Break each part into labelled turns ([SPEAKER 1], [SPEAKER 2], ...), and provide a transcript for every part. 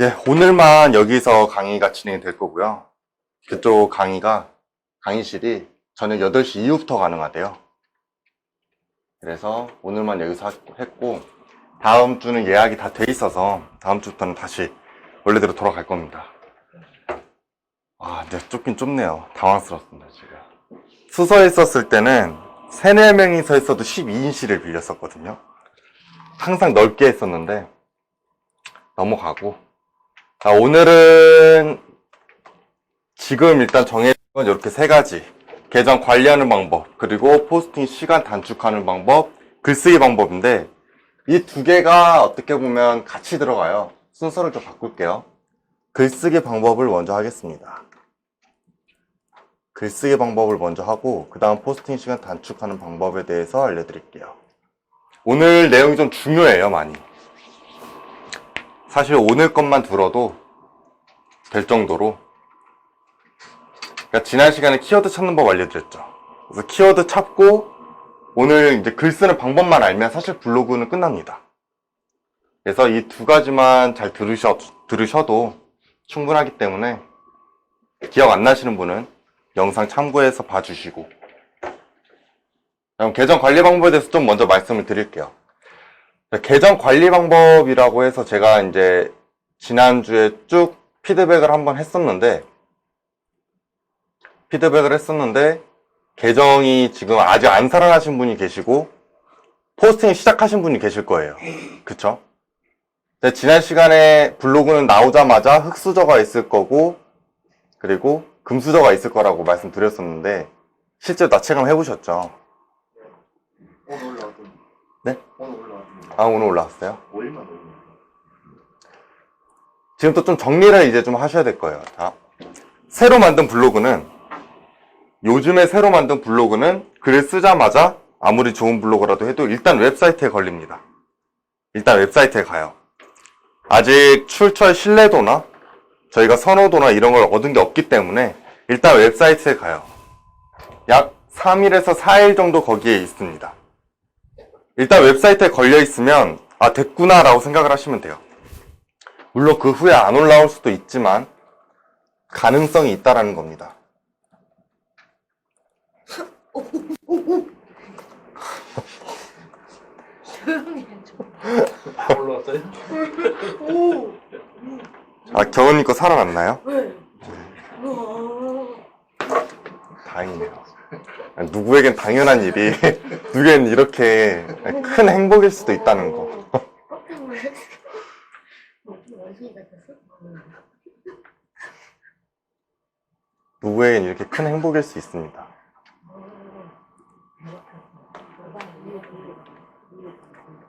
[SPEAKER 1] 예, 오늘만 여기서 강의가 진행이 될 거고요. 그쪽 강의실이 저녁 8시 이후부터 가능하대요. 그래서 오늘만 여기서 했고, 다음 주는 예약이 다 돼 있어서 다음 주부터는 다시 원래대로 돌아갈 겁니다. 아, 이제 좁긴 좁네요. 당황스럽습니다, 지금. 수서에 있었을 때는 3, 4명이서 있어도 12인실을 빌렸었거든요. 항상 넓게 했었는데 넘어가고, 오늘은 지금 일단 정해진 건 이렇게 3가지. 계정 관리하는 방법, 그리고 포스팅 시간 단축하는 방법, 글쓰기 방법인데 이 2개가 어떻게 보면 같이 들어가요. 순서를 좀 바꿀게요. 글쓰기 방법을 먼저 하겠습니다. 글쓰기 방법을 먼저 하고 그 다음 포스팅 시간 단축하는 방법에 대해서 알려드릴게요. 오늘 내용이 좀 중요해요, 많이. 사실 오늘 것만 들어도 될 정도로. 그러니까 지난 시간에 키워드 찾는 법 알려드렸죠. 그래서 키워드 찾고 오늘 이제 글 쓰는 방법만 알면 사실 블로그는 끝납니다. 그래서 이 2가지만 잘 들으셔도 충분하기 때문에 기억 안 나시는 분은 영상 참고해서 봐주시고, 그럼 계정 관리 방법에 대해서 좀 먼저 말씀을 드릴게요. 계정 관리 방법이라고 해서 제가 이제 지난주에 쭉 피드백을 한번 했었는데 계정이 지금 아직 안 살아나신 분이 계시고 포스팅 시작하신 분이 계실 거예요. 그쵸? 지난 시간에 블로그는 나오자마자 흑수저가 있을 거고 그리고 금수저가 있을 거라고 말씀드렸었는데 실제로 다 체감해 보셨죠?
[SPEAKER 2] 오늘 올라왔던.
[SPEAKER 1] 네?
[SPEAKER 2] 오늘 올라왔던.
[SPEAKER 1] 아, 오늘 올라왔어요?
[SPEAKER 2] 5일만 올려.
[SPEAKER 1] 지금 또 좀 정리를 이제 좀 하셔야 될 거예요. 자, 요즘에 새로 만든 블로그는 글을 쓰자마자 아무리 좋은 블로그라도 해도 일단 웹사이트에 걸립니다. 일단 웹사이트에 가요. 아직 출처의 신뢰도나 저희가 선호도나 이런 걸 얻은 게 없기 때문에 일단 웹사이트에 가요. 약 3일에서 4일 정도 거기에 있습니다. 일단 웹사이트에 걸려 있으면 아, 됐구나 라고 생각을 하시면 돼요. 물론 그 후에 안 올라올 수도 있지만 가능성이 있다라는 겁니다.
[SPEAKER 3] 조용히 해줘.
[SPEAKER 2] 다 올라왔어요?
[SPEAKER 3] 오.
[SPEAKER 1] 아, 경은님 거 살아났나요?
[SPEAKER 3] 왜? 우와.
[SPEAKER 1] 다행이네요. 누구에겐 당연한 일이 누구에겐 이렇게 큰 행복일 수도 있다는 거.
[SPEAKER 3] 깜짝 놀랐어. 원숭이 같았어?
[SPEAKER 1] 누구에겐 이렇게 큰 행복일 수 있습니다.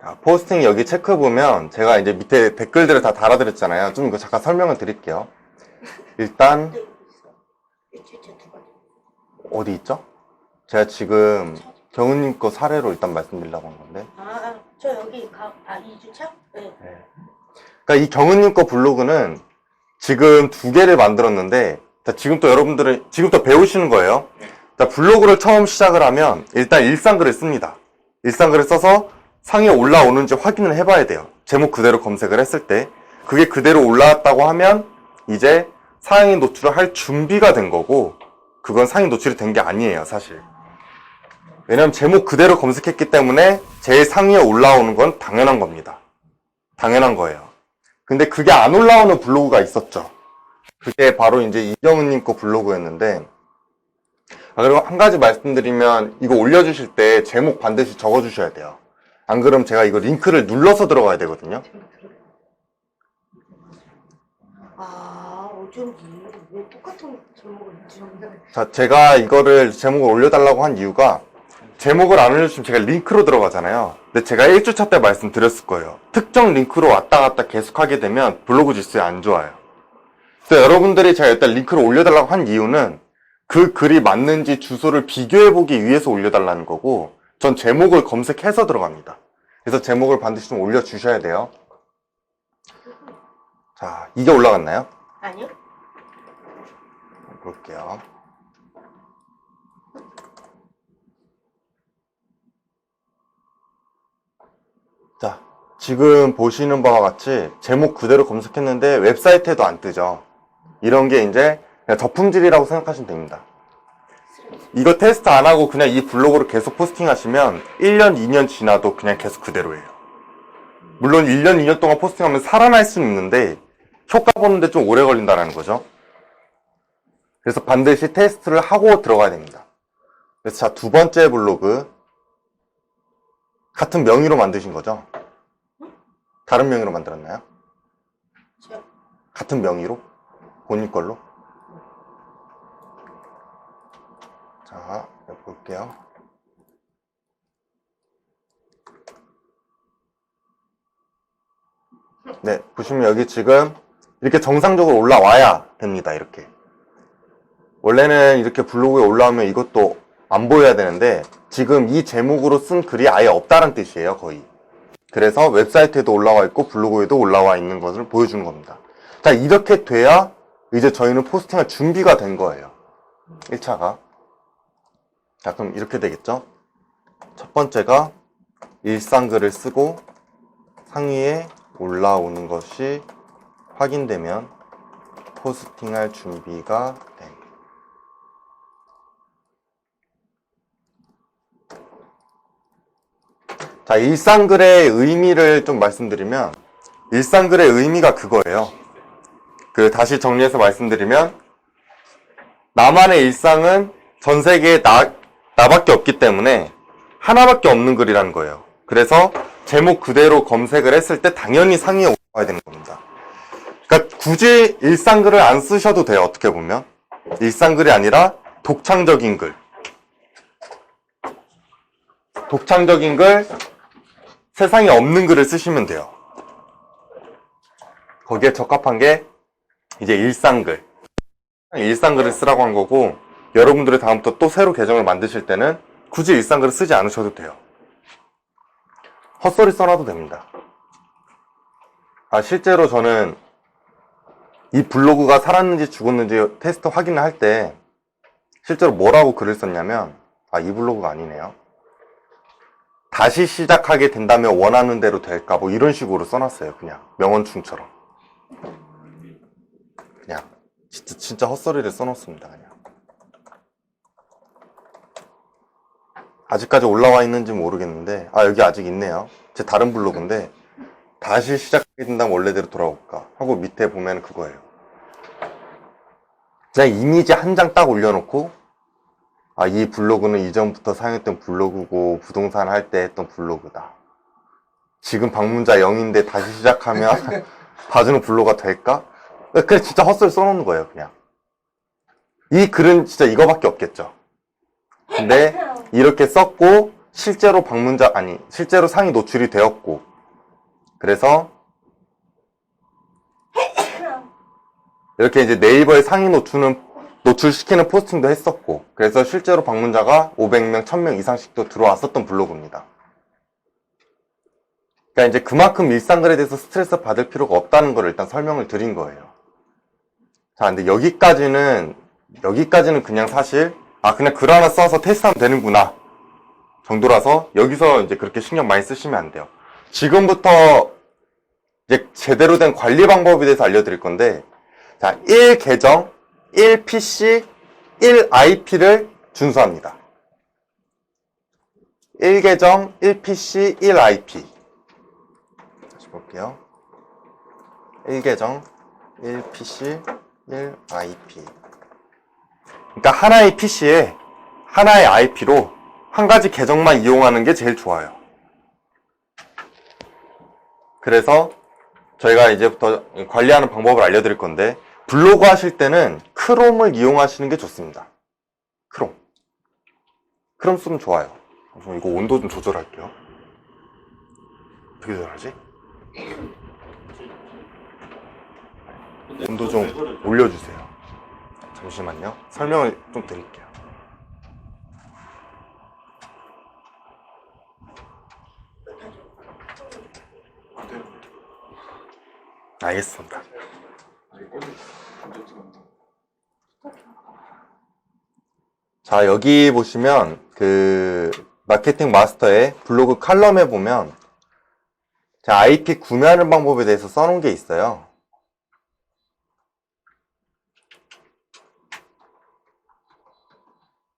[SPEAKER 1] 자, 포스팅 여기 체크해보면 제가 이제 밑에 댓글들을 다 달아드렸잖아요. 좀 이거 잠깐 설명을 드릴게요. 일단 어디 있죠? 제가 지금 경은님 거 사례로 일단 말씀드리려고 하는 건데,
[SPEAKER 3] 저 여기 2주차? 네.
[SPEAKER 1] 그러니까 이 경은님 거 블로그는 지금 2개를 만들었는데, 자, 지금 또 여러분들은 지금 또 배우시는 거예요. 자, 블로그를 처음 시작을 하면 일단 일상글을 씁니다. 일상글을 써서 상위에 올라오는지 확인을 해봐야 돼요. 제목 그대로 검색을 했을 때 그게 그대로 올라왔다고 하면 이제 상위 노출을 할 준비가 된 거고, 그건 상위 노출이 된 게 아니에요, 사실. 왜냐면 제목 그대로 검색했기 때문에 제일 상위에 올라오는 건 당연한 겁니다. 당연한 거예요. 근데 그게 안 올라오는 블로그가 있었죠. 그게 바로 이제 이경은님 거 블로그였는데, 그리고 한 가지 말씀드리면 이거 올려주실 때 제목 반드시 적어주셔야 돼요. 안 그러면 제가 이거 링크를 눌러서 들어가야 되거든요.
[SPEAKER 3] 어쩐지 왜 똑같은 제목을 주셨는데.
[SPEAKER 1] 자, 제가 이거를 제목을 올려달라고 한 이유가, 제목을 안 올려주시면 제가 링크로 들어가잖아요. 근데 제가 1주차 때 말씀드렸을 거예요. 특정 링크로 왔다 갔다 계속 하게 되면 블로그 지수에 안 좋아요. 그래서 여러분들이 제가 일단 링크를 올려달라고 한 이유는 그 글이 맞는지 주소를 비교해보기 위해서 올려달라는 거고, 전 제목을 검색해서 들어갑니다. 그래서 제목을 반드시 좀 올려주셔야 돼요. 자, 이게 올라갔나요?
[SPEAKER 3] 아니요?
[SPEAKER 1] 볼게요. 자, 지금 보시는 바와 같이 제목 그대로 검색했는데 웹사이트에도 안 뜨죠. 이런 게 이제 그냥 저품질이라고 생각하시면 됩니다. 이거 테스트 안 하고 그냥 이 블로그를 계속 포스팅 하시면 1년, 2년 지나도 그냥 계속 그대로예요. 물론 1년, 2년 동안 포스팅하면 살아날 수는 있는데 효과 보는데 좀 오래 걸린다는 거죠. 그래서 반드시 테스트를 하고 들어가야 됩니다. 그래서 자, 두 번째 블로그 같은 명의로 만드신 거죠? 다른 명의로 만들었나요?
[SPEAKER 3] 제가
[SPEAKER 1] 같은 명의로? 본인 걸로? 자, 여기 볼게요. 네, 보시면 여기 지금 이렇게 정상적으로 올라와야 됩니다. 이렇게. 원래는 이렇게 블로그에 올라오면 이것도 안 보여야 되는데 지금 이 제목으로 쓴 글이 아예 없다는 뜻이에요, 거의. 그래서 웹사이트에도 올라와 있고 블로그에도 올라와 있는 것을 보여주는 겁니다. 자, 이렇게 돼야 이제 저희는 포스팅할 준비가 된 거예요. 1차가. 자, 그럼 이렇게 되겠죠? 첫 번째가 일상글을 쓰고 상위에 올라오는 것이 확인되면 포스팅할 준비가 됨. 자, 일상글의 의미를 좀 말씀드리면 일상글의 의미가 그거예요. 다시 정리해서 말씀드리면 나만의 일상은 전 세계에 나밖에 없기 때문에 하나밖에 없는 글이라는 거예요. 그래서 제목 그대로 검색을 했을 때 당연히 상위에 올라와야 되는 겁니다. 그러니까 굳이 일상글을 안 쓰셔도 돼요. 어떻게 보면 일상글이 아니라 독창적인 글, 독창적인 글, 세상에 없는 글을 쓰시면 돼요. 거기에 적합한 게 이제 일상글, 일상글을 쓰라고 한 거고, 여러분들이 다음부터 또 새로 계정을 만드실 때는 굳이 일상글을 쓰지 않으셔도 돼요. 헛소리 써놔도 됩니다. 실제로 저는 이 블로그가 살았는지 죽었는지 테스트 확인을 할 때 실제로 뭐라고 글을 썼냐면, 이 블로그가 아니네요. 다시 시작하게 된다면 원하는 대로 될까? 뭐 이런 식으로 써놨어요. 그냥 명언충처럼. 그냥 진짜 헛소리를 써놓습니다. 그냥. 아직까지 올라와 있는지 모르겠는데, 여기 아직 있네요. 제 다른 블로그인데, 다시 시작하게 된다면 원래대로 돌아올까 하고 밑에 보면 그거예요. 그냥 이미지 한 장 딱 올려놓고, 이 블로그는 이전부터 사용했던 블로그고 부동산 할 때 했던 블로그다. 지금 방문자 0인데 다시 시작하면 봐주는 블로그가 될까? 그냥 진짜 헛소리 써놓는 거예요. 그냥 이 글은 진짜 이거밖에 없겠죠. 근데 이렇게 썼고 실제로 실제로 상위 노출이 되었고, 그래서 이렇게 이제 네이버의 상위 노출시키는 포스팅도 했었고, 그래서 실제로 방문자가 500명, 1000명 이상씩도 들어왔었던 블로그입니다. 그러니까 이제 그만큼 일상글에 대해서 스트레스 받을 필요가 없다는 걸 일단 설명을 드린 거예요. 자, 근데 여기까지는 그냥 사실, 그냥 글 하나 써서 테스트하면 되는구나 정도라서 여기서 이제 그렇게 신경 많이 쓰시면 안 돼요. 지금부터 이제 제대로 된 관리 방법에 대해서 알려드릴 건데, 자, 1계정, 1PC, 1IP를 준수합니다. 1계정, 1PC, 1IP. 다시 볼게요. 1계정, 1PC, 1IP. 그러니까 하나의 PC에 하나의 IP로 한 가지 계정만 이용하는 게 제일 좋아요. 그래서 저희가 이제부터 관리하는 방법을 알려드릴 건데, 블로그 하실 때는 크롬을 이용하시는 게 좋습니다. 크롬 쓰면 좋아요. 이거 온도 좀 조절할게요. 어떻게 조절하지? 온도 좀 올려주세요. 잠시만요. 설명을 좀 드릴게요. 알겠습니다. 자, 여기 보시면 마케팅 마스터의 블로그 칼럼에 보면 자, IP 구매하는 방법에 대해서 써놓은 게 있어요.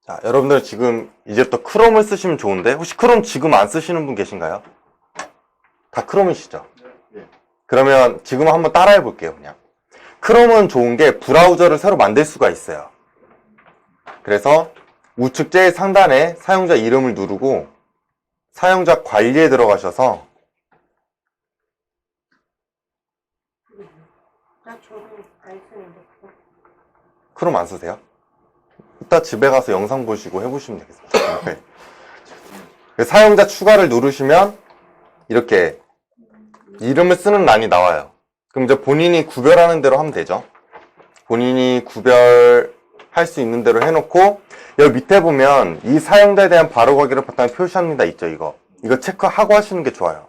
[SPEAKER 1] 자, 여러분들 지금 이제부터 크롬을 쓰시면 좋은데, 혹시 크롬 지금 안 쓰시는 분 계신가요? 다 크롬이시죠?
[SPEAKER 2] 네.
[SPEAKER 1] 그러면 지금 한번 따라해 볼게요, 그냥. 크롬은 좋은 게 브라우저를 새로 만들 수가 있어요. 그래서 우측 제일 상단에 사용자 이름을 누르고 사용자 관리에 들어가셔서
[SPEAKER 3] 나 저는 안 쓰는데 그거.
[SPEAKER 1] 크롬 안 쓰세요? 이따 집에 가서 영상 보시고 해보시면 되겠습니다. 네. 사용자 추가를 누르시면 이렇게 이름을 쓰는 란이 나와요. 그럼 이제 본인이 구별하는 대로 하면 되죠. 본인이 구별할 수 있는 대로 해놓고 여기 밑에 보면 이 사용자에 대한 바로가기를 바탕에 표시합니다 있죠. 이거 체크하고 하시는 게 좋아요.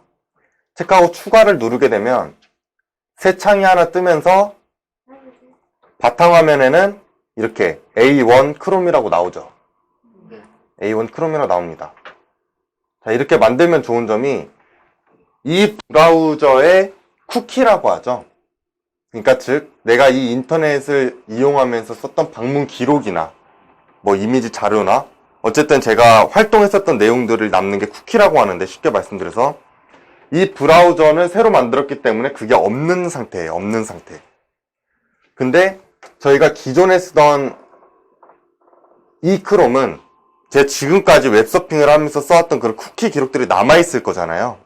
[SPEAKER 1] 체크하고 추가를 누르게 되면 새 창이 하나 뜨면서 바탕화면에는 이렇게 A1 크롬이라고 나오죠.
[SPEAKER 2] 네.
[SPEAKER 1] A1 크롬이라고 나옵니다. 자, 이렇게 만들면 좋은 점이 이 브라우저의 쿠키라고 하죠. 그러니까 즉 내가 이 인터넷을 이용하면서 썼던 방문 기록이나 뭐 이미지 자료나 어쨌든 제가 활동했었던 내용들을 남는 게 쿠키라고 하는데, 쉽게 말씀드려서 이 브라우저는 새로 만들었기 때문에 그게 없는 상태예요. 없는 상태. 근데 저희가 기존에 쓰던 이 크롬은 제가 지금까지 웹서핑을 하면서 써왔던 그런 쿠키 기록들이 남아있을 거잖아요.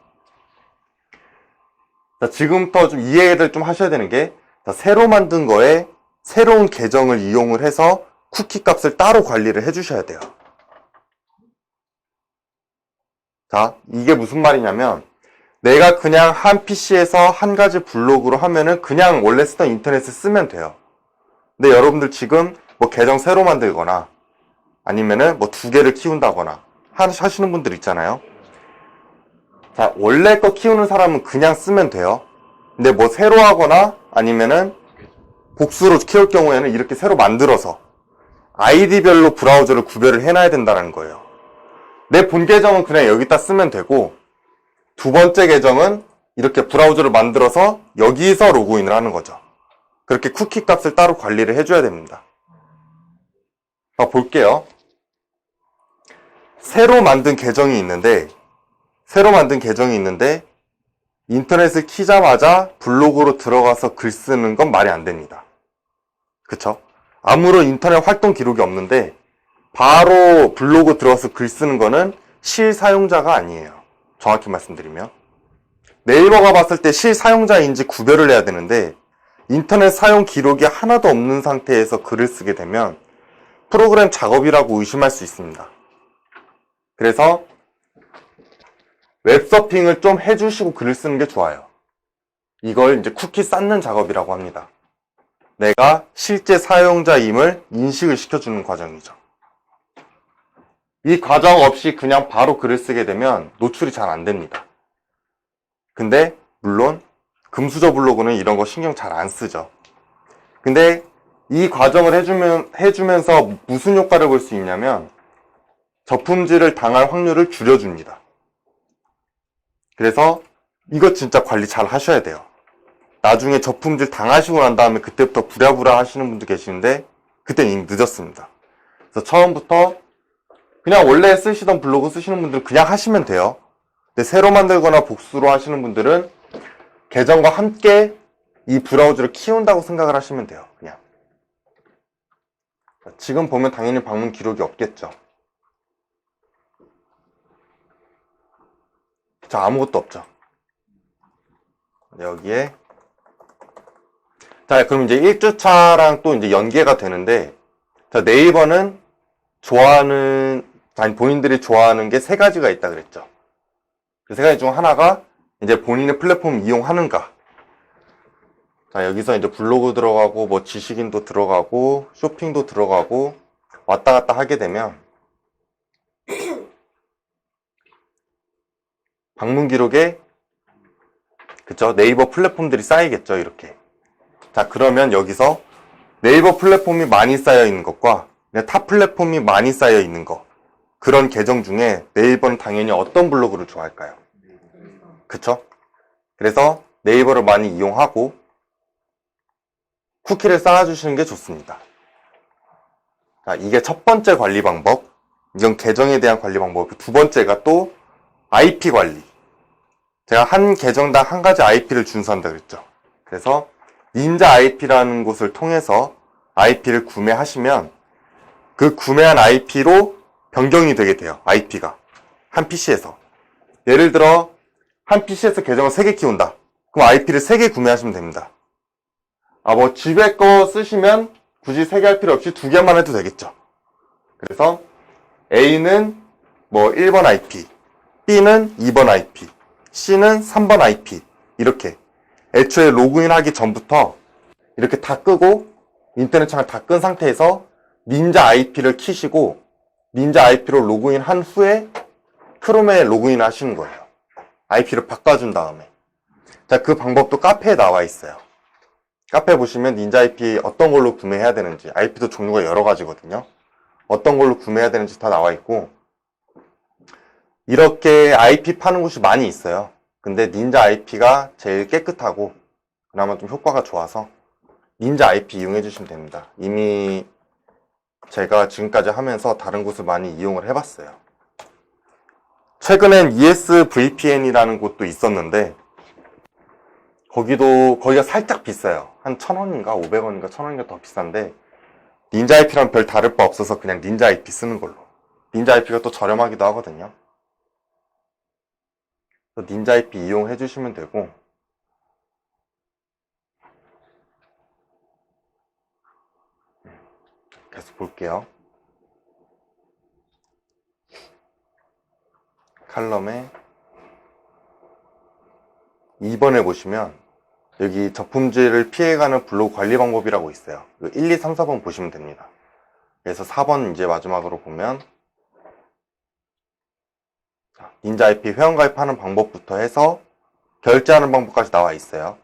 [SPEAKER 1] 자, 지금부터 좀 이해를 좀 하셔야 되는 게, 자, 새로 만든 거에 새로운 계정을 이용을 해서 쿠키 값을 따로 관리를 해주셔야 돼요. 자, 이게 무슨 말이냐면 내가 그냥 한 PC에서 한 가지 블로그로 하면은 그냥 원래 쓰던 인터넷을 쓰면 돼요. 근데 여러분들 지금 뭐 계정 새로 만들거나 아니면은 뭐 두 개를 키운다거나 하시는 분들 있잖아요. 자, 원래 거 키우는 사람은 그냥 쓰면 돼요. 근데 뭐 새로 하거나 아니면은 복수로 키울 경우에는 이렇게 새로 만들어서 아이디별로 브라우저를 구별을 해놔야 된다는 거예요. 내 본 계정은 그냥 여기다 쓰면 되고, 두 번째 계정은 이렇게 브라우저를 만들어서 여기서 로그인을 하는 거죠. 그렇게 쿠키 값을 따로 관리를 해줘야 됩니다. 볼게요. 새로 만든 계정이 있는데 인터넷을 키자마자 블로그로 들어가서 글 쓰는 건 말이 안 됩니다. 그쵸? 아무런 인터넷 활동 기록이 없는데 바로 블로그 들어가서 글 쓰는 거는 실사용자가 아니에요. 정확히 말씀드리면 네이버가 봤을 때 실사용자인지 구별을 해야 되는데, 인터넷 사용 기록이 하나도 없는 상태에서 글을 쓰게 되면 프로그램 작업이라고 의심할 수 있습니다. 그래서 웹서핑을 좀 해주시고 글을 쓰는 게 좋아요. 이걸 이제 쿠키 쌓는 작업이라고 합니다. 내가 실제 사용자임을 인식을 시켜주는 과정이죠. 이 과정 없이 그냥 바로 글을 쓰게 되면 노출이 잘 안 됩니다. 근데 물론 금수저 블로그는 이런 거 신경 잘 안 쓰죠. 근데 이 과정을 해주면서 무슨 효과를 볼 수 있냐면 저품질을 당할 확률을 줄여줍니다. 그래서 이거 진짜 관리 잘 하셔야 돼요. 나중에 저품질 당하시고 난 다음에 그때부터 부랴부랴 하시는 분도 계시는데 그때는 이미 늦었습니다. 그래서 처음부터 그냥 원래 쓰시던 블로그 쓰시는 분들은 그냥 하시면 돼요. 근데 새로 만들거나 복수로 하시는 분들은 계정과 함께 이 브라우저를 키운다고 생각을 하시면 돼요. 그냥. 지금 보면 당연히 방문 기록이 없겠죠. 자, 아무것도 없죠. 여기에. 자, 그럼 이제 1주차랑 또 이제 연계가 되는데, 자, 네이버는 본인들이 좋아하는 게 세 가지가 있다 그랬죠. 그 세 가지 중 하나가 이제 본인의 플랫폼 이용하는가. 자, 여기서 이제 블로그 들어가고, 뭐 지식인도 들어가고, 쇼핑도 들어가고, 왔다 갔다 하게 되면, 방문 기록에, 그쵸? 네이버 플랫폼들이 쌓이겠죠, 이렇게. 자, 그러면 여기서 네이버 플랫폼이 많이 쌓여 있는 것과 타 플랫폼이 많이 쌓여 있는 것, 그런 계정 중에 네이버는 당연히 어떤 블로그를 좋아할까요? 그쵸? 그래서 네이버를 많이 이용하고 쿠키를 쌓아주시는 게 좋습니다. 자, 이게 첫 번째 관리 방법. 이건 계정에 대한 관리 방법. 두 번째가 또 IP 관리. 제가 한 계정당 한 가지 IP를 준수한다 그랬죠. 그래서 닌자 IP라는 곳을 통해서 IP를 구매하시면 그 구매한 IP로 변경이 되게 돼요. IP가. 한 PC에서. 예를 들어 한 PC에서 계정을 3개 키운다. 그럼 IP를 3개 구매하시면 됩니다. 뭐 집에 거 쓰시면 굳이 3개 할 필요 없이 2개만 해도 되겠죠. 그래서 A는 뭐 1번 IP, B는 2번 IP, C는 3번 IP 이렇게 애초에 로그인 하기 전부터 이렇게 다 끄고 인터넷 창을 다 끈 상태에서 닌자 IP를 키시고 닌자 IP로 로그인 한 후에 크롬에 로그인 하시는 거예요. IP를 바꿔준 다음에. 자, 그 방법도 카페에 나와 있어요. 카페 보시면 닌자 IP 어떤 걸로 구매해야 되는지, IP도 종류가 여러 가지거든요. 어떤 걸로 구매해야 되는지 다 나와 있고, 이렇게 IP 파는 곳이 많이 있어요. 근데 닌자 IP가 제일 깨끗하고 그나마 좀 효과가 좋아서 닌자 IP 이용해 주시면 됩니다. 이미 제가 지금까지 하면서 다른 곳을 많이 이용을 해봤어요. 최근엔 ESVPN이라는 곳도 있었는데 거기가 살짝 비싸요. 한 1,000원인가 500원인가 1,000원인가 더 비싼데 닌자 IP랑 별 다를 바 없어서 그냥 닌자 IP 쓰는 걸로. 닌자 IP가 또 저렴하기도 하거든요. 닌자 IP 이용해 주시면 되고, 계속 볼게요. 칼럼에 2번에 보시면 여기 저품질을 피해가는 블로그 관리 방법이라고 있어요. 1, 2, 3, 4번 보시면 됩니다. 그래서 4번 이제 마지막으로 보면 닌자 IP 회원가입하는 방법부터 해서 결제하는 방법까지 나와 있어요.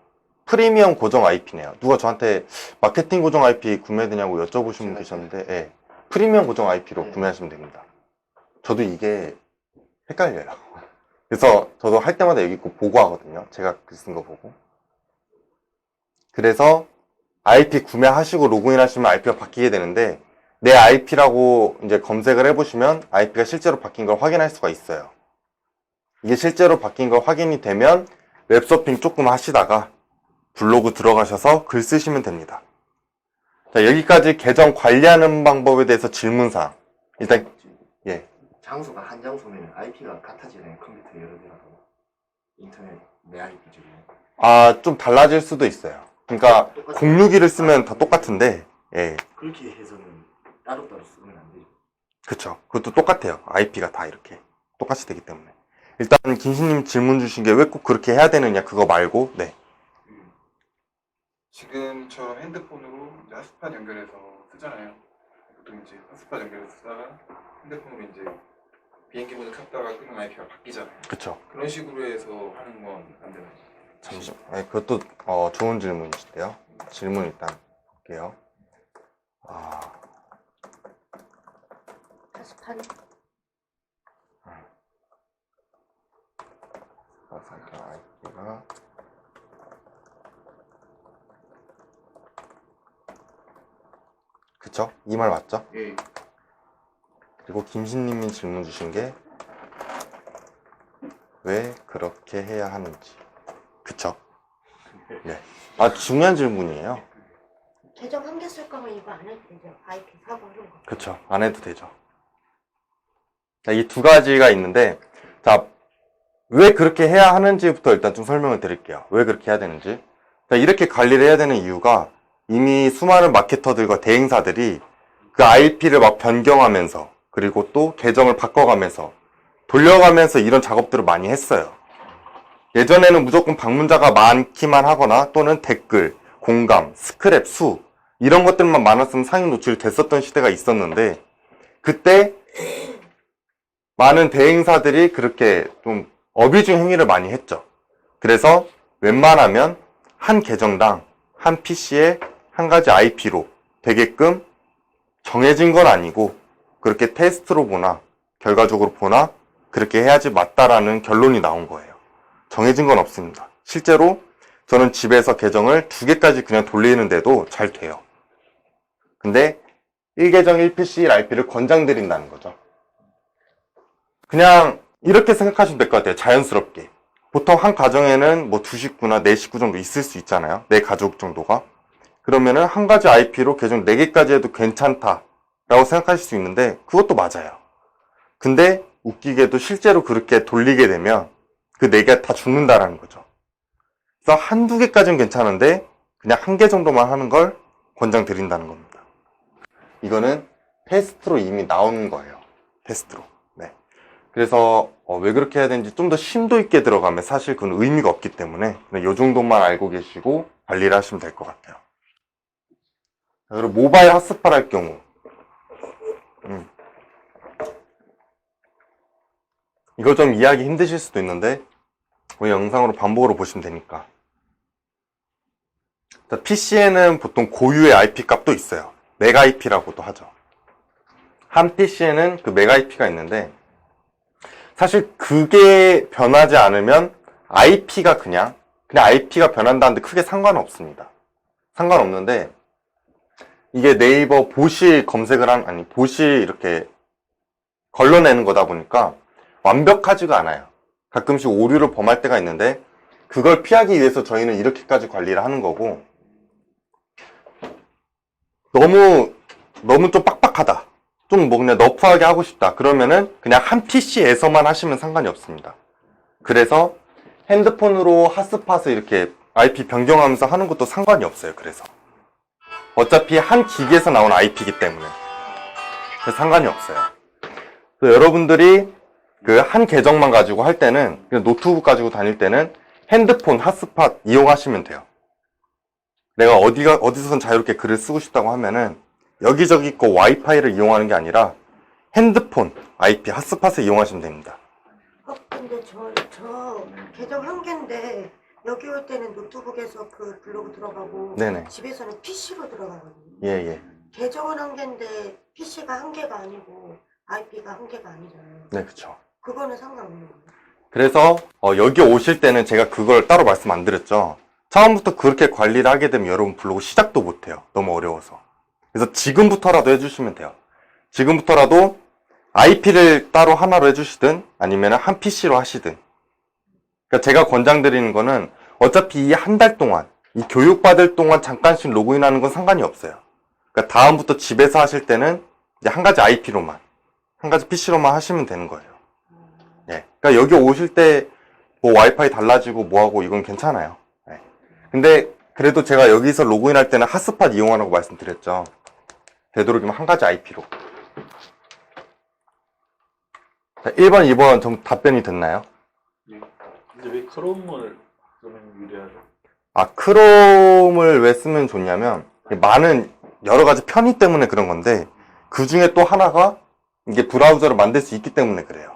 [SPEAKER 1] 프리미엄 고정 IP네요. 누가 저한테 마케팅 고정 IP 구매되냐고 여쭤보신 분 계셨는데, 예, 프리미엄 고정 IP로 구매하시면 됩니다. 저도 이게 헷갈려요. 그래서 저도 할 때마다 여기 꼭 보고 하거든요. 제가 글 쓴 거 보고. 그래서 IP 구매하시고 로그인 하시면 IP가 바뀌게 되는데, 내 IP라고 이제 검색을 해보시면 IP가 실제로 바뀐 걸 확인할 수가 있어요. 이게 실제로 바뀐 걸 확인이 되면 웹서핑 조금 하시다가 블로그 들어가셔서 글 쓰시면 됩니다. 자, 여기까지 계정 관리하는 방법에 대해서 질문사항. 일단, 예.
[SPEAKER 2] 장소가 한 장소면 IP가 같아지는 컴퓨터 여러 개라서 인터넷 내 IP 중에
[SPEAKER 1] 좀 달라질 수도 있어요. 그러니까, 061을 쓰면 다 똑같은데, 예.
[SPEAKER 2] 그렇게 해서는 따로따로 쓰면 안 되죠.
[SPEAKER 1] 그쵸. 그것도 똑같아요. IP가 다 이렇게 똑같이 되기 때문에. 일단 김신님 질문 주신 게 왜 꼭 그렇게 해야 되느냐 그거 말고, 네.
[SPEAKER 4] 지금처럼 핸드폰으로 이제 핫스팟 연결해서 쓰잖아요. 보통 이제 핫스팟 연결해서 쓰다가 핸드폰으로 이제 비행기 모드 켰다가 끄는 IP가 바뀌잖아요.
[SPEAKER 1] 그쵸.
[SPEAKER 4] 그런 식으로 해서 하는 건 안 되나요?
[SPEAKER 1] 잠시만. 아니, 그것도 좋은 질문이신데요. 질문 일단 볼게요.
[SPEAKER 3] 다시판
[SPEAKER 1] IP가 그쵸? 이 말 맞죠?
[SPEAKER 2] 예.
[SPEAKER 1] 그리고 김신님이 질문 주신 게 왜 그렇게 해야 하는지. 그쵸? 네. 중요한 질문이에요.
[SPEAKER 3] 계정 한 개 쓸 거면 이거 안 해도 되죠. IP 사고 이런 거.
[SPEAKER 1] 그쵸. 안 해도 되죠. 자, 이 두 가지가 있는데, 자, 왜 그렇게 해야 하는지부터 일단 좀 설명을 드릴게요. 왜 그렇게 해야 되는지. 자, 이렇게 관리를 해야 되는 이유가 이미 수많은 마케터들과 대행사들이 그 IP를 막 변경하면서 그리고 또 계정을 바꿔가면서 돌려가면서 이런 작업들을 많이 했어요. 예전에는 무조건 방문자가 많기만 하거나 또는 댓글, 공감, 스크랩, 수 이런 것들만 많았으면 상위 노출이 됐었던 시대가 있었는데 그때 많은 대행사들이 그렇게 좀 어뷰징 행위를 많이 했죠. 그래서 웬만하면 한 계정당 한 PC에 한 가지 IP로 되게끔 정해진 건 아니고 그렇게 테스트로 보나 결과적으로 보나 그렇게 해야지 맞다라는 결론이 나온 거예요. 정해진 건 없습니다. 실제로 저는 집에서 계정을 2개까지 그냥 돌리는데도 잘 돼요. 근데 1계정 1PC 1IP를 권장드린다는 거죠. 그냥 이렇게 생각하시면 될 것 같아요. 자연스럽게. 보통 한 가정에는 뭐 2식구나 4식구 정도 있을 수 있잖아요. 4가족 정도가. 그러면은 한 가지 IP로 계정 4개까지 해도 괜찮다라고 생각하실 수 있는데 그것도 맞아요. 근데 웃기게도 실제로 그렇게 돌리게 되면 그 4개 다 죽는다라는 거죠. 그래서 한두 개까지는 괜찮은데 그냥 1개 정도만 하는 걸 권장드린다는 겁니다. 이거는 테스트로 이미 나온 거예요. 테스트로. 네. 그래서 왜 그렇게 해야 되는지 좀 더 심도 있게 들어가면 사실 그건 의미가 없기 때문에 이 정도만 알고 계시고 관리를 하시면 될 것 같아요. 그리고 모바일 핫스팟 할 경우 이거 좀 이해하기 힘드실 수도 있는데 우리 영상으로 반복으로 보시면 되니까. PC에는 보통 고유의 IP 값도 있어요. 메가 IP라고도 하죠. 한 PC에는 그 메가 IP가 있는데 사실 그게 변하지 않으면 IP가 그냥 IP가 변한다는데 크게 상관은 없습니다. 상관없는데 이게 네이버 보시 검색을 보시 이렇게 걸러내는 거다 보니까 완벽하지가 않아요. 가끔씩 오류를 범할 때가 있는데 그걸 피하기 위해서 저희는 이렇게까지 관리를 하는 거고 너무 좀 빡빡하다. 좀 뭐 그냥 너프하게 하고 싶다. 그러면은 그냥 한 PC에서만 하시면 상관이 없습니다. 그래서 핸드폰으로 핫스팟을 이렇게 IP 변경하면서 하는 것도 상관이 없어요. 그래서 어차피 한 기기에서 나온 IP이기 때문에 그래서 상관이 없어요. 그래서 여러분들이 그 한 계정만 가지고 할 때는 그냥 노트북 가지고 다닐 때는 핸드폰 핫스팟 이용하시면 돼요. 내가 어디서든 자유롭게 글을 쓰고 싶다고 하면은 여기저기 거 와이파이를 이용하는 게 아니라 핸드폰 IP 핫스팟을 이용하시면 됩니다.
[SPEAKER 3] 근데 저 계정 1개인데 여기 올 때는 노트북에서 그 블로그 들어가고
[SPEAKER 1] 네네.
[SPEAKER 3] 집에서는 PC로 들어가거든요.
[SPEAKER 1] 예.
[SPEAKER 3] 계정은 1개인데 PC가 1개가 아니고 IP가 1개가 아니잖아요.
[SPEAKER 1] 네, 그쵸.
[SPEAKER 3] 그거는 상관없는 거예요.
[SPEAKER 1] 그래서 여기 오실 때는 제가 그걸 따로 말씀 안 드렸죠. 처음부터 그렇게 관리를 하게 되면 여러분 블로그 시작도 못해요. 너무 어려워서. 그래서 지금부터라도 해주시면 돼요. 지금부터라도 IP를 따로 하나로 해주시든 아니면 한 PC로 하시든. 그러니까 제가 권장드리는 거는 어차피 이 한 달 동안 이 교육받을 동안 잠깐씩 로그인하는 건 상관이 없어요. 그러니까 다음부터 집에서 하실 때는 이제 한 가지 IP로만 한 가지 PC로만 하시면 되는 거예요. 예. 그러니까 여기 오실 때 뭐 와이파이 달라지고 뭐하고 이건 괜찮아요. 예. 근데 그래도 제가 여기서 로그인할 때는 핫스팟 이용하라고 말씀드렸죠. 되도록이면 한 가지 IP로. 자, 1번, 2번 좀 답변이 됐나요?
[SPEAKER 5] 예. 근데 왜 크롬을 쓰면 유리하죠?
[SPEAKER 1] 크롬을 왜 쓰면 좋냐면 많은 여러 가지 편의 때문에 그런 건데 그 중에 또 하나가 이게 브라우저를 만들 수 있기 때문에 그래요.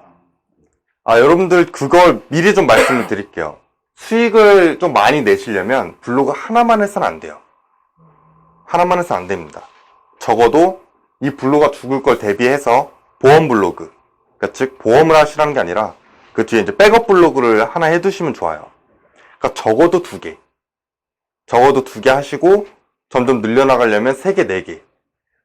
[SPEAKER 1] 여러분들 그걸 미리 좀 말씀을 드릴게요. 수익을 좀 많이 내시려면 블로그 하나만 해서는 안 돼요. 하나만 해서는 안 됩니다. 적어도 이 블로그가 죽을 걸 대비해서 보험 블로그, 그러니까 즉 보험을 하시라는 게 아니라 그 뒤에 이제 백업 블로그를 하나 해두시면 좋아요. 그러니까 적어도 2개. 적어도 2개 하시고 점점 늘려나가려면 3개, 4개.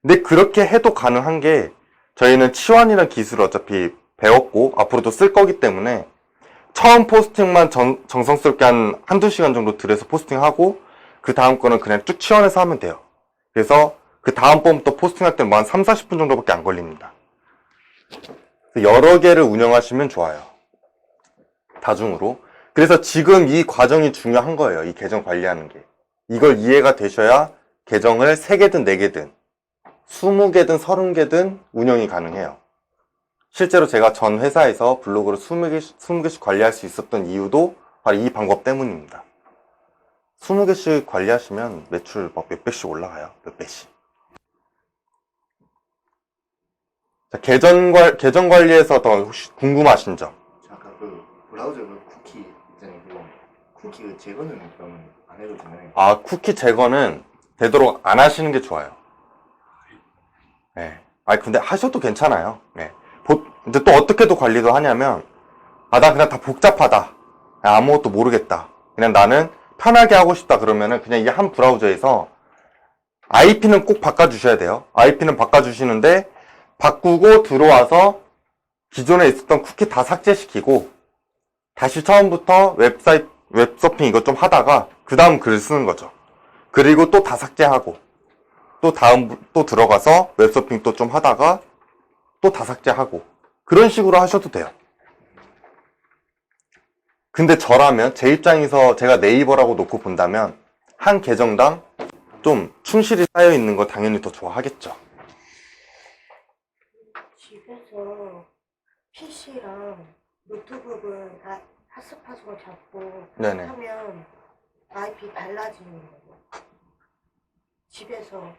[SPEAKER 1] 근데 그렇게 해도 가능한 게 저희는 치환이라는 기술을 어차피 배웠고 앞으로도 쓸 거기 때문에 처음 포스팅만 정성스럽게 한두 시간 정도 들여서 포스팅하고 그 다음 거는 그냥 쭉 치환해서 하면 돼요. 그래서 그 다음 번부터 포스팅할 때는 한 3, 40분 정도밖에 안 걸립니다. 여러 개를 운영하시면 좋아요. 다중으로. 그래서 지금 이 과정이 중요한 거예요. 이 계정 관리하는 게. 이걸 이해가 되셔야 계정을 3개든 4개든 20개든 30개든 운영이 가능해요. 실제로 제가 전 회사에서 블로그를 20개씩 관리할 수 있었던 이유도 바로 이 방법 때문입니다. 20개씩 관리하시면 매출 막 몇백씩 올라가요. 몇 배씩. 자, 계정 관리에서 더 혹시 궁금하신 점?
[SPEAKER 2] 아까 그 브라우저 그 쿠키 있잖아요. 쿠키 그 제거는 그럼 안 해도 되나요?
[SPEAKER 1] 쿠키 제거는 되도록 안 하시는 게 좋아요. 네. 근데 하셔도 괜찮아요. 네. 이제 또 어떻게 또 관리도 하냐면, 나 그냥 다 복잡하다. 아무것도 모르겠다. 그냥 나는 편하게 하고 싶다 그러면은 그냥 이 한 브라우저에서 IP는 꼭 바꿔주셔야 돼요. IP는 바꿔주시는데 바꾸고 들어와서 기존에 있었던 쿠키 다 삭제시키고 다시 처음부터 웹서핑 이것 좀 하다가 그 다음 글을 쓰는 거죠. 그리고 또 다 삭제하고 또 들어가서 웹서핑 또 좀 하다가 또 다 삭제하고 그런 식으로 하셔도 돼요. 근데 저라면 제 입장에서 제가 네이버라고 놓고 본다면 한 계정당 좀 충실히 쌓여 있는 거 당연히 더 좋아하겠죠.
[SPEAKER 3] 집에서 PC랑 노트북은 핫스팟으로 잡고
[SPEAKER 1] 네네.
[SPEAKER 3] 하면 IP 달라지는 거고 집에서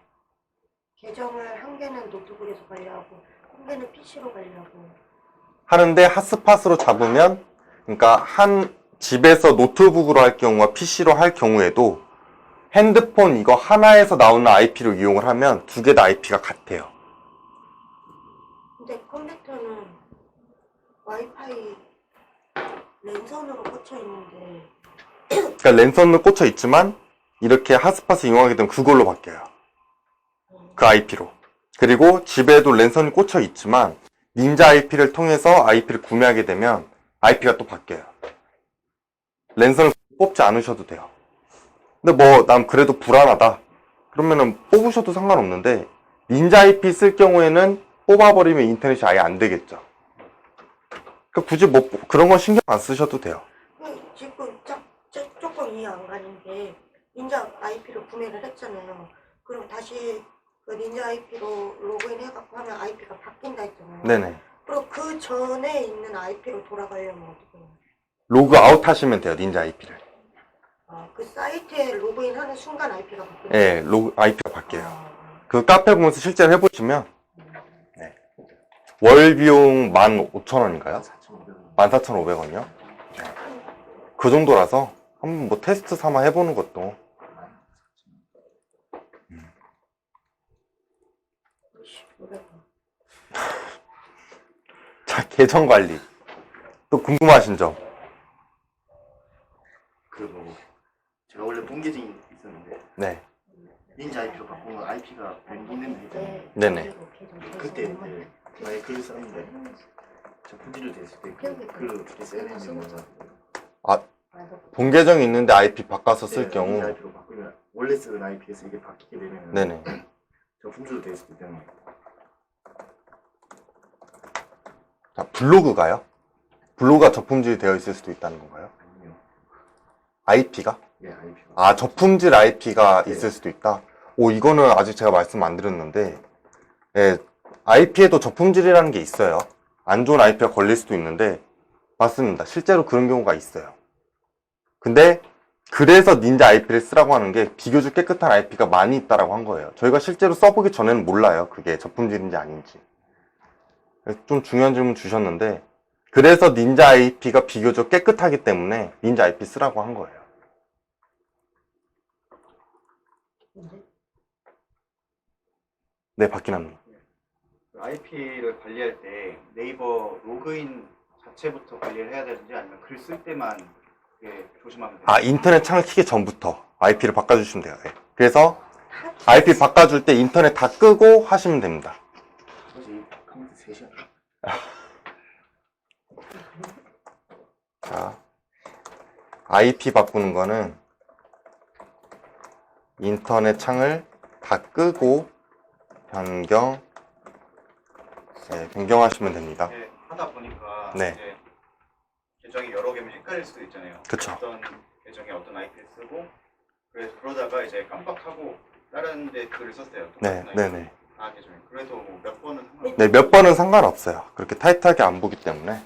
[SPEAKER 3] 계정을 한 개는 노트북에서 관리하고 한 개는 PC로 관리하고
[SPEAKER 1] 하는데 핫스팟으로 잡으면 그러니까 한 집에서 노트북으로 할 경우와 PC로 할 경우에도 핸드폰 이거 하나에서 나오는 IP로 이용을 하면 두 개 다 IP가 같아요.
[SPEAKER 3] 근데 컴퓨터는 와이파이 랜선으로 꽂혀 있는데
[SPEAKER 1] 그러니까 랜선으로 꽂혀 있지만 이렇게 핫스팟을 이용하게 되면 그걸로 바뀌어요. 그 IP로. 그리고 집에도 랜선이 꽂혀 있지만 닌자 IP를 통해서 IP를 구매하게 되면 IP가 또 바뀌어요. 랜선을 뽑지 않으셔도 돼요. 근데 뭐 난 그래도 불안하다 그러면은 뽑으셔도 상관없는데 닌자 IP 쓸 경우에는 뽑아버리면 인터넷이 아예 안 되겠죠. 그러니까 굳이 뭐 그런 건 신경 안 쓰셔도 돼요.
[SPEAKER 3] 지금 조금 이해 안 가는 게 닌자 IP로 구매를 했잖아요. 그럼 다시 그 닌자 IP로 로그인 해갖고 하면 IP가 바뀐다 했잖아요.
[SPEAKER 1] 네네.
[SPEAKER 3] 그리고 그 전에 있는 IP로 돌아가려면 어떻게 해요?
[SPEAKER 1] 로그 아웃 하시면 돼요, 닌자 IP를.
[SPEAKER 3] 그 사이트에 로그인하는 순간 IP가 바뀌어요?
[SPEAKER 1] 네, IP가 바뀌어요. 그 카페 보면서 실제로 해보시면 네. 월 비용 15,000원인가요? 14,500원이요? 네. 그 정도라서 한번 뭐 테스트 삼아 해보는 것도 자, 계정 관리 또 궁금하신 점?
[SPEAKER 2] 그뭐 제가 원래 본계정이 있었는데
[SPEAKER 1] 네,
[SPEAKER 2] 닌자 IP로 바꾸면 IP가 변기는 되잖아요.
[SPEAKER 1] 네네.
[SPEAKER 2] 그때 이제 만약에 글을 썼는데 저 분지를 됐을 때 그 글을 어떻게 써야 되는지 몰라서
[SPEAKER 1] 본 계정이 있는데 IP 바꿔서 쓸
[SPEAKER 2] 닌자
[SPEAKER 1] 경우
[SPEAKER 2] IP로 바꾸면 원래 쓰던 IP에서 이게 바뀌게 되면
[SPEAKER 1] 네네.
[SPEAKER 2] 저 분지로 돼 있을 때는
[SPEAKER 1] 자, 블로그가요? 블로그가 저품질이 되어 있을 수도 있다는 건가요?
[SPEAKER 2] 아니면
[SPEAKER 1] IP가?
[SPEAKER 2] 네 IP가
[SPEAKER 1] 아, 저품질 IP가
[SPEAKER 2] 네.
[SPEAKER 1] 있을 수도 있다? 오, 이거는 아직 제가 말씀 안 드렸는데, 예, IP에도 저품질이라는 게 있어요. 안 좋은 IP가 걸릴 수도 있는데, 맞습니다. 실제로 그런 경우가 있어요. 근데, 그래서 닌자 IP를 쓰라고 하는 게 비교적 깨끗한 IP가 많이 있다라고 한 거예요. 저희가 실제로 써보기 전에는 몰라요. 그게 저품질인지 아닌지. 좀 중요한 질문 주셨는데, 그래서 닌자 IP가 비교적 깨끗하기 때문에 닌자 IP 쓰라고 한 거예요. 네, 박기남님.
[SPEAKER 6] IP를 관리할 때 네이버 로그인 자체부터 관리를 해야 되는지 아니면 글 쓸 때만 조심하면 돼요?
[SPEAKER 1] 아, 인터넷 창을 키기 전부터 IP를 바꿔주시면 돼요. 네. 그래서 IP 바꿔줄 때 인터넷 다 끄고 하시면 됩니다.
[SPEAKER 2] 그래서 이 컴퓨터 3시간
[SPEAKER 1] 자, IP 바꾸는 거는 인터넷 창을 다 끄고 변경하시면 됩니다.
[SPEAKER 6] 하다 보니까
[SPEAKER 1] 네.
[SPEAKER 6] 이제 계정이 여러 개면 헷갈릴 수도 있잖아요.
[SPEAKER 1] 그쵸.
[SPEAKER 6] 어떤 계정에 어떤 IP를 쓰고 그러다가 이제 깜빡하고 다른 데 글을 썼어요.
[SPEAKER 1] 네, 네네.
[SPEAKER 6] 계정이. 그래도 몇 번은 상관없어요.
[SPEAKER 1] 네, 몇 번은 상관없어요. 그렇게 타이트하게 안 보기 때문에.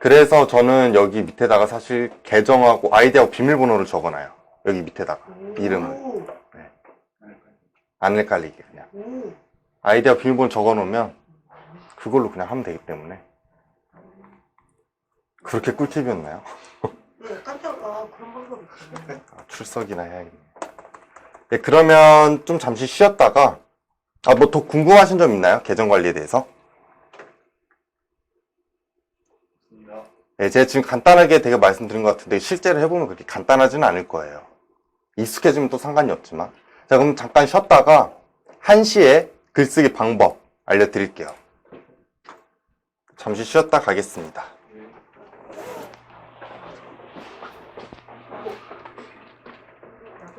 [SPEAKER 1] 그래서 저는 여기 밑에다가 사실 계정하고 아이디하고 비밀번호를 적어놔요. 여기 밑에다가 이름을 안 헷갈리게 그냥 아이디하고 비밀번호 적어놓으면 그걸로 그냥 하면 되기 때문에. 그렇게 꿀팁이었나요?
[SPEAKER 3] 네, 그런 방법이 있어요.
[SPEAKER 1] 출석이나 해야겠네. 네, 그러면 좀 잠시 쉬었다가 뭐 더 궁금하신 점 있나요? 계정 관리에 대해서? 네, 제가 지금 간단하게 되게 말씀드린 것 같은데 실제로 해보면 그렇게 간단하지는 않을 거예요. 익숙해지면 또 상관이 없지만. 자, 그럼 잠깐 쉬었다가 1시에 글쓰기 방법 알려드릴게요. 잠시 쉬었다 가겠습니다.